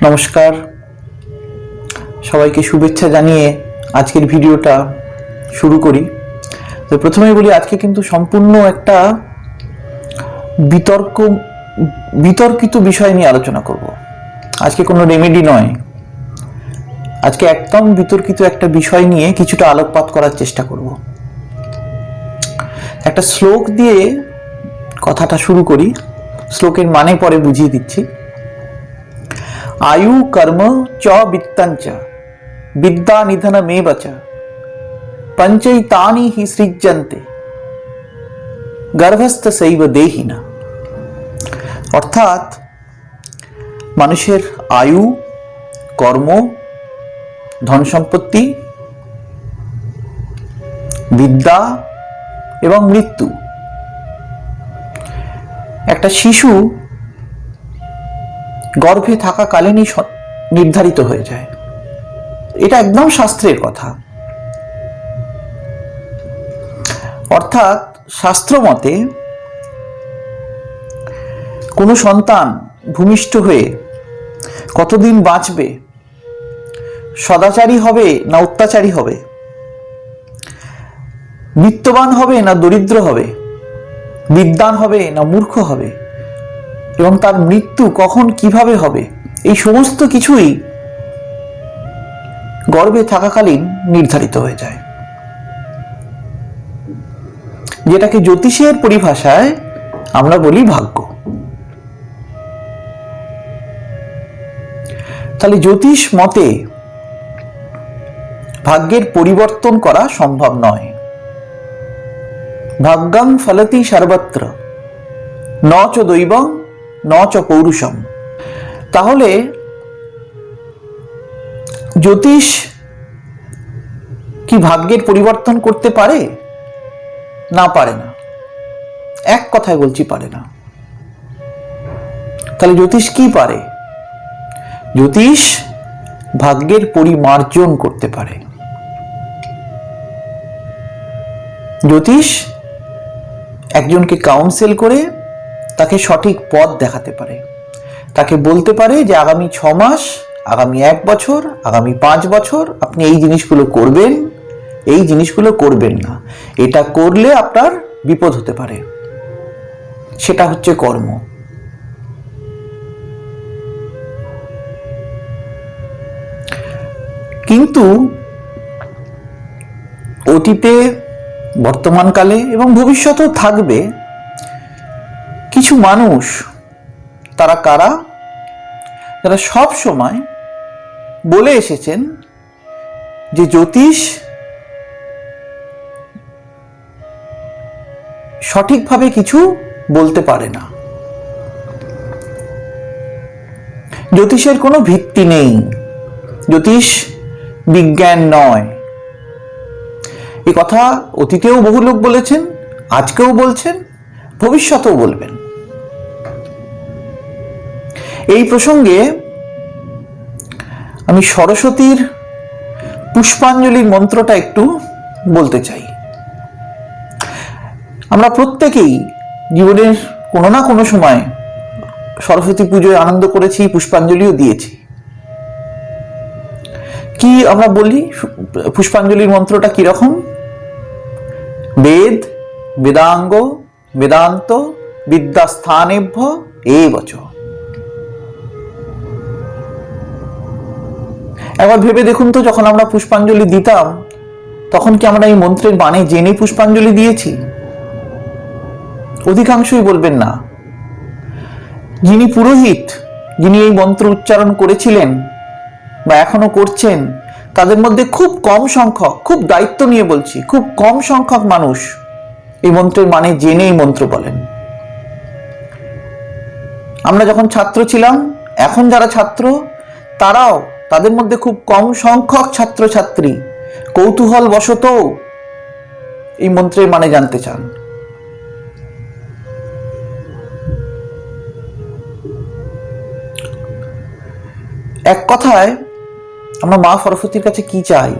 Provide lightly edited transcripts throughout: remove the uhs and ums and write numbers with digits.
নমস্কার, সবাইকে শুভেচ্ছা জানিয়ে আজকের ভিডিওটা শুরু করি। তো প্রথমেই বলি, আজকে কিন্তু সম্পূর্ণ একটা বিতর্কিত বিষয় নিয়ে আলোচনা করব। আজকে কোনো রেমেডি নয়, আজকে একদম বিতর্কিত একটা বিষয় নিয়ে কিছুটা আলোকপাত করার চেষ্টা করব। একটা শ্লোক দিয়ে কথাটা শুরু করি, শ্লোকের মানে পরে বুঝিয়ে দিচ্ছি। आयु कर्म च वित्तंच विद्या निधनमेव च पंचैतानि हि सृज्यन्ते गर्भस्थसैव देहिना। অর্থাৎ মানুষের আয়ু, কর্ম, ধন সম্পত্তি, বিদ্যা এবং মৃত্যু একটা শিশু গর্ভে থাকাকালীনই নির্ধারিত হয়ে যায়। এটা একদম শাস্ত্রের কথা। অর্থাৎ শাস্ত্র মতে কোনো সন্তান ভূমিষ্ঠ হয়ে কতদিন বাঁচবে, সদাচারী হবে না অত্যাচারী হবে, বিত্তবান হবে না দরিদ্র হবে, বিদ্বান হবে না মূর্খ হবে, এবং তার মৃত্যু কখন কিভাবে হবে, এই সমস্ত কিছুই গর্ভে থাকাকালীন নির্ধারিত হয়ে যায়, যেটাকে জ্যোতিষের পরিভাষায় আমরা বলি ভাগ্য। তাহলে জ্যোতিষ মতে ভাগ্যের পরিবর্তন করা সম্ভব নয়। ভাগ্যং ফলতি সর্বত্র ন চ দৈবং ন চ পৌরুষম। তাহলে জ্যোতিষ কি ভাগ্যের পরিবর্তন করতে পারে? না, পারে না। এক কথায় বলছি, পারে না। তাহলে জ্যোতিষ কি পারে? জ্যোতিষ ভাগ্যের পরিমার্জন করতে পারে। জ্যোতিষ একজনকে কাউন্সেল করে তাকে সঠিক পথ দেখাতে পারে, তাকে বলতে পারে যে আগামী 6 মাস, আগামী 1 বছর, আগামী 5 বছর আপনি এই জিনিসগুলো করবেন, এই জিনিসগুলো করবেন না, এটা করলে আপনার বিপদ হতে পারে। সেটা হচ্ছে কর্ম। কিন্তু অতীতে, বর্তমানকালে এবং ভবিষ্যতেও থাকবে কিছু মানুষ, তারা কারা? যারা সব সময় বলে এসেছেন যে জ্যোতিষ সঠিকভাবে কিছু বলতে পারে না, জ্যোতিষের কোনো ভিত্তি নেই, জ্যোতিষ বিজ্ঞান নয়। এ কথা অতীতেও বহু লোক বলেছেন, আজকেও বলছেন, ভবিষ্যতেও বলবেন। এই প্রসঙ্গে আমি সরস্বতীর পুষ্পাঞ্জলির মন্ত্রটা একটু বলতে চাই। আমরা প্রত্যেকেই জীবনের কোনো না কোনো সময় সরস্বতী পুজোয় আনন্দ করেছি, পুষ্পাঞ্জলিও দিয়েছি। কি আমরা বলি পুষ্পাঞ্জলির মন্ত্রটা কিরকম? বেদ বেদাঙ্গ বেদান্ত বিদ্যাস্থানেভ্য এবচ। একবার ভেবে দেখুন তো, যখন আমরা পুষ্পাঞ্জলি দিতাম তখন কি আমরা এই মন্ত্রের মানে জেনে পুষ্পাঞ্জলি দিয়েছি? অধিকাংশই বলবেন না। যিনি পুরোহিত, যিনি এই মন্ত্র উচ্চারণ করেছিলেন বা এখনো করছেন, তাদের মধ্যে খুব কম সংখ্যক, খুব দায়িত্ব নিয়ে বলছি, খুব কম সংখ্যক মানুষ এই মন্ত্রের মানে জেনে এই মন্ত্র বলেন। আমরা যখন ছাত্র ছিলাম, এখন যারা ছাত্র, তারাও, তাদের মধ্যে খুব কম সংখ্যক ছাত্রছাত্রী কৌতূহল বশত এই মন্ত্রের মানে জানতে চান। এক কথায় আমরা মা সরস্বতীর কাছে কি চাই?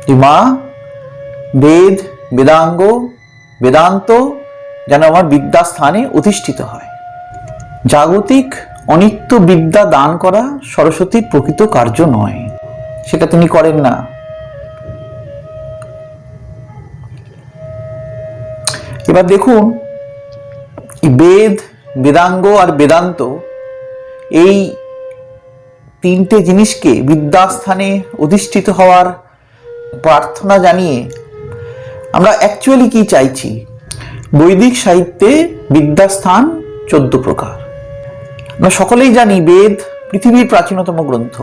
যে মা, বেদ বেদাঙ্গ বেদান্ত যেন আমার বিদ্যাস্থানে অধিষ্ঠিত হয়। জাগতিক অনিত্য বিদ্যা দান করা সরস্বতীর প্রকৃত কার্য নয়, সেটা তিনি করেন না। এবার দেখুন, বেদ, বেদাঙ্গ আর বেদান্ত এই তিনটে জিনিসকে বিদ্যাস্থানে অধিষ্ঠিত হওয়ার প্রার্থনা জানিয়ে আমরা অ্যাকচুয়ালি কি চাইছি? বৈদিক সাহিত্যে বিদ্যাস্থান 14 প্রকার। আমরা সকলেই জানি বেদ পৃথিবীর প্রাচীনতম গ্রন্থ।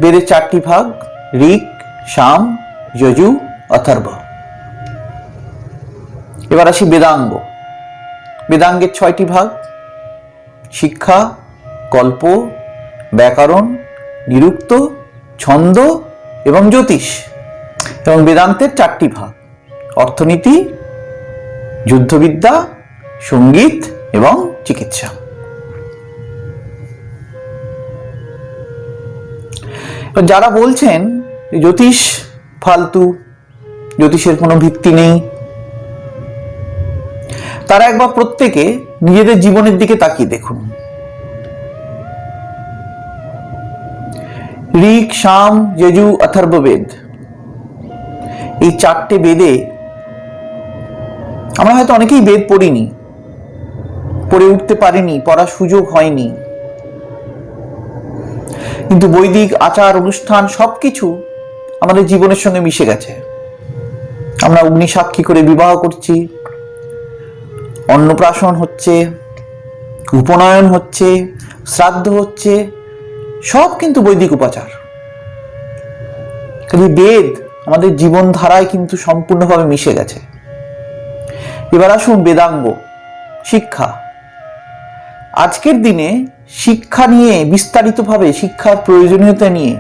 বেদের 4টি ভাগ, ঋক, সাম, যজু, অথর্ব। এবার আসি বেদাঙ্গ। বেদাঙ্গের 6টি ভাগ, শিক্ষা, কল্প, ব্যাকরণ, নিরুক্ত, ছন্দ এবং জ্যোতিষ। এবং বেদান্তের 4টি ভাগ, অর্থনীতি, যুদ্ধবিদ্যা, সঙ্গীত এবং চিকিৎসা। যারা বলছেন জ্যোতিষ ফালতু, জ্যোতিষের কোনো ভিত্তি নেই, তারা একবার প্রত্যেকে নিজেদের জীবনের দিকে তাকিয়ে দেখুন। ঋক, সাম, যজু, অথর্ব বেদ, এই 4টে বেদে আমরা হয়তো অনেকেই বেদ পড়িনি, পড়ে উঠতে পারিনি, পড়ার সুযোগ হয়নি, কিন্তু বৈদিক আচার অনুষ্ঠান সবকিছু আমাদের জীবনের সঙ্গে মিশে গেছে। আমরা অগ্নিসাক্ষী করে বিবাহ করছি, অন্নপ্রাশন হচ্ছে, উপনয়ন হচ্ছে, শ্রাদ্ধ হচ্ছে, সব কিন্তু বৈদিক উপাচার। খালি বেদ আমাদের জীবনধারায় কিন্তু সম্পূর্ণভাবে মিশে গেছে। এবার আসুন বেদাঙ্গ, শিক্ষা। আজকের দিনে শিক্ষা নিয়ে বিস্তারিতভাবে, শিক্ষার প্রয়োজনীয়তা নিয়ে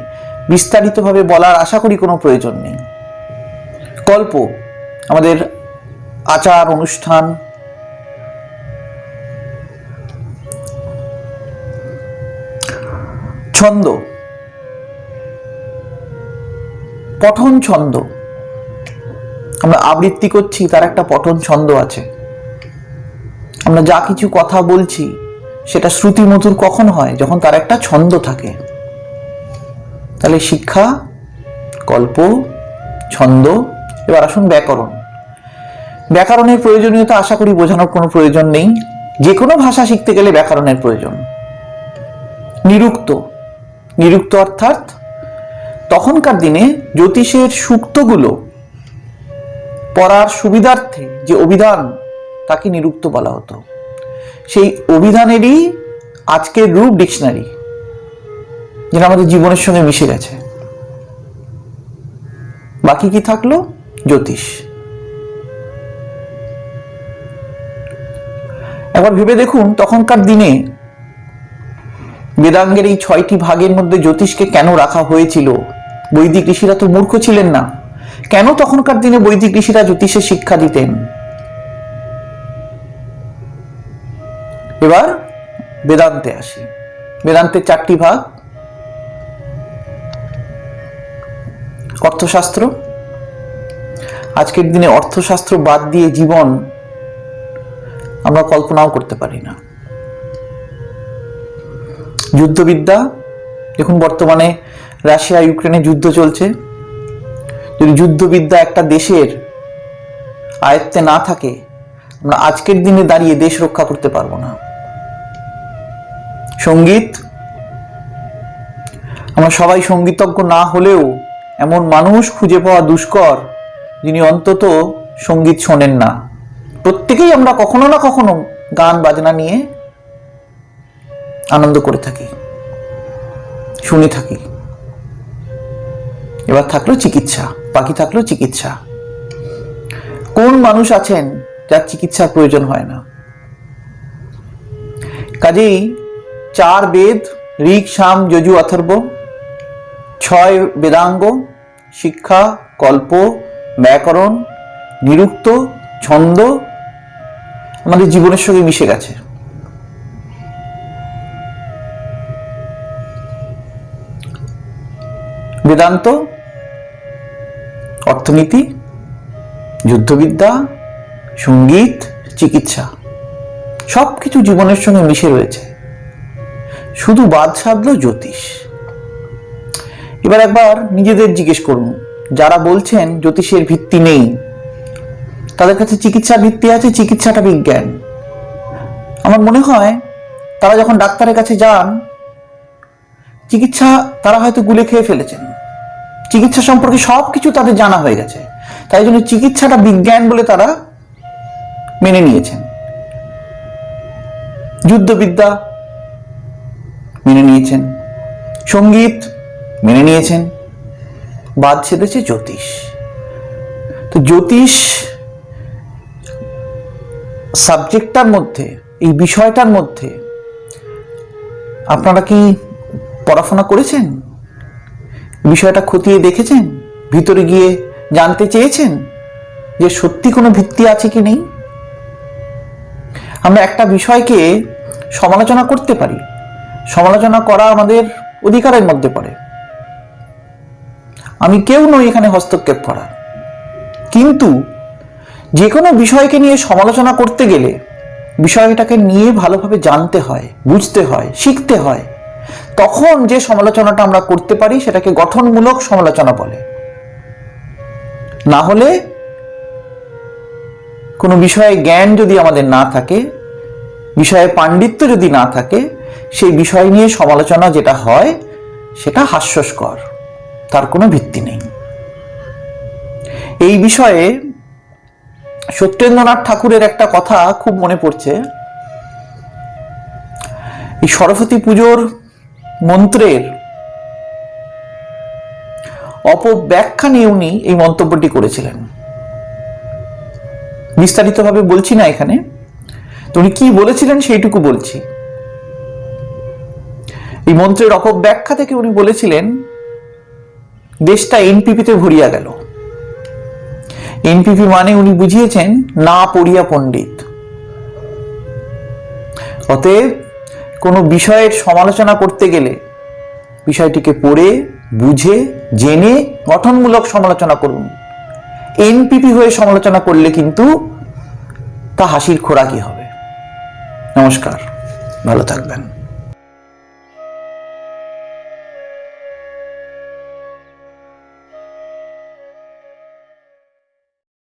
বিস্তারিতভাবে বলার আশা করি কোনো প্রয়োজন নেই। কল্প, আমাদের আচার অনুষ্ঠান। ছন্দ, পঠন ছন্দ, আমরা আবৃত্তি করছি, তার একটা পঠন ছন্দ আছে। আমরা যা কিছু কথা বলছি সেটা শ্রুতিমধুর কখন হয়? যখন তার একটা ছন্দ থাকে। তাহলে শিক্ষা, কল্প, ছন্দ। এবার আসুন ব্যাকরণ। ব্যাকরণের প্রয়োজনীয়তা আশা করি বোঝানোর কোনো প্রয়োজন নেই, যে কোনো ভাষা শিখতে গেলে ব্যাকরণের প্রয়োজন। নিরুক্ত, নিরুক্ত অর্থাৎ তখনকার দিনে জ্যোতিষের সূক্তগুলো পড়ার সুবিধার্থে যে অভিধান, তাকে নিরুক্ত বলা হতো। সেই অভিধানেরই আজকের রূপ ডিকশনারি, যেটা আমাদের জীবনের সঙ্গে মিশে গেছে। বাকি কি থাকলো? জ্যোতিষ। একবার ভেবে দেখুন, তখনকার দিনে বেদাঙ্গের এই 6টি ভাগের মধ্যে জ্যোতিষকে কেন রাখা হয়েছিল? বৈদিক ঋষিরা তো মূর্খ ছিলেন না। কেন তখনকার দিনে বৈদিক ঋষিরা জ্যোতিষের শিক্ষা দিতেন? এবার বেদান্তে আসি। বেদান্তের 4টি ভাগ, অর্থশাস্ত্র। আজকের দিনে অর্থশাস্ত্র বাদ দিয়ে জীবন আমরা কল্পনাও করতে পারি না। যুদ্ধবিদ্যা, দেখুন বর্তমানে রাশিয়া ইউক্রেনে যুদ্ধ চলছে। যদি যুদ্ধবিদ্যা একটা দেশের আয়ত্তে না থাকে, আমরা আজকের দিনে দাঁড়িয়ে দেশ রক্ষা করতে পারবো না। সঙ্গীত, আমরা সবাই সঙ্গীতজ্ঞ না হলেও এমন মানুষ খুঁজে পাওয়া দুষ্কর যিনি অন্তত সঙ্গীত শোনেন না। প্রত্যেকেই আমরা কখনো না কখনো গান বাজনা নিয়ে আনন্দ করে থাকি, শুনে থাকি। এবার থাকলো চিকিৎসা, বাকি থাকলো চিকিৎসা। কোন মানুষ আছেন যার চিকিৎসার প্রয়োজন হয় না? কাজেই 4 বেদ, ঋক, সাম, যজু, অথর্ব, 6 বেদাঙ্গ, শিক্ষা, কল্প, ব্যাকরণ, নিরুক্ত, ছন্দ আমাদের জীবনের সঙ্গে মিশে গেছে। বেদান্ত অর্থনীতি, যুদ্ধবিদ্যা, সঙ্গীত, চিকিৎসা সব কিছু জীবনের সঙ্গে মিশে রয়েছে, শুধু বাদ সাধল জ্যোতিষ। এবার একবার নিজেদের জিজ্ঞেস করুন, যারা বলছেন জ্যোতিষের ভিত্তি নেই, তাদের কাছে চিকিৎসার ভিত্তি আছে, চিকিৎসাটা বিজ্ঞান। আমার মনে হয় তারা যখন ডাক্তারের কাছে যান, চিকিৎসা তারা হয়তো গুলে খেয়ে ফেলেছেন, চিকিৎসা সম্পর্কে সবকিছু তাদের জানা হয়ে গেছে, তাই জন্য চিকিৎসাটা বিজ্ঞান বলে তারা মেনে নিয়েছেন। যুদ্ধবিদ্যা মেনে নিয়েছেন, সঙ্গীত মেনে নিয়েছেন, বাদ ছেড়েছে জ্যোতিষ। তো জ্যোতিষ সাবজেক্টটার মধ্যে, এই বিষয়টার মধ্যে আপনারা কি পড়াশোনা করেছেন? বিষয়টা খতিয়ে দেখেছেন? ভিতরে গিয়ে জানতে চেয়েছেন যে সত্যি কোনো ভিত্তি আছে কি নেই? আমরা একটা বিষয়কে সমালোচনা করতে পারি, সমালোচনা করা আমাদের অধিকারের মধ্যে পড়ে, আমি কেউ নই এখানে হস্তক্ষেপ করার। কিন্তু যে কোনো বিষয়কে নিয়ে সমালোচনা করতে গেলে বিষয়টাকে নিয়ে ভালোভাবে জানতে হয়, বুঝতে হয়, শিখতে হয়। তখন যে সমালোচনাটা আমরা করতে পারি সেটাকে গঠনমূলক সমালোচনা বলে। না হলে কোনো বিষয়ে জ্ঞান যদি আমাদের না থাকে, বিষয়ে পাণ্ডিত্য যদি না থাকে, সেই বিষয় নিয়ে সমালোচনা যেটা হয় সেটা হাস্যস্কর, তার কোনো ভিত্তি নেই। এই বিষয়ে সত্যেন্দ্রনাথ ঠাকুরের একটা কথা খুব মনে পড়ছে। এই সরস্বতী পুজোর মন্ত্রের অপব্যাখ্যা নিয়ে উনি এই মন্তব্যটি করেছিলেন। বিস্তারিতভাবে বলছি না এখানে, তো উনি কি বলেছিলেন সেইটুকু বলছি। এই মন্ত্রের অপব্যাখ্যা থেকে উনি বলেছিলেন, দেশটা এনপিপিতে ভরিয়া গেল। এনপিপি মানে উনি বুঝিয়েছেন না পড়িয়া পণ্ডিত। অতএব কোনো বিষয়ের সমালোচনা করতে গেলে বিষয়টিকে পড়ে, বুঝে, জেনে গঠনমূলক সমালোচনা করুন। এনপিপি হয়ে সমালোচনা করলে কিন্তু তা হাসির খোরাকি হবে। নমস্কার, ভালো থাকবেন।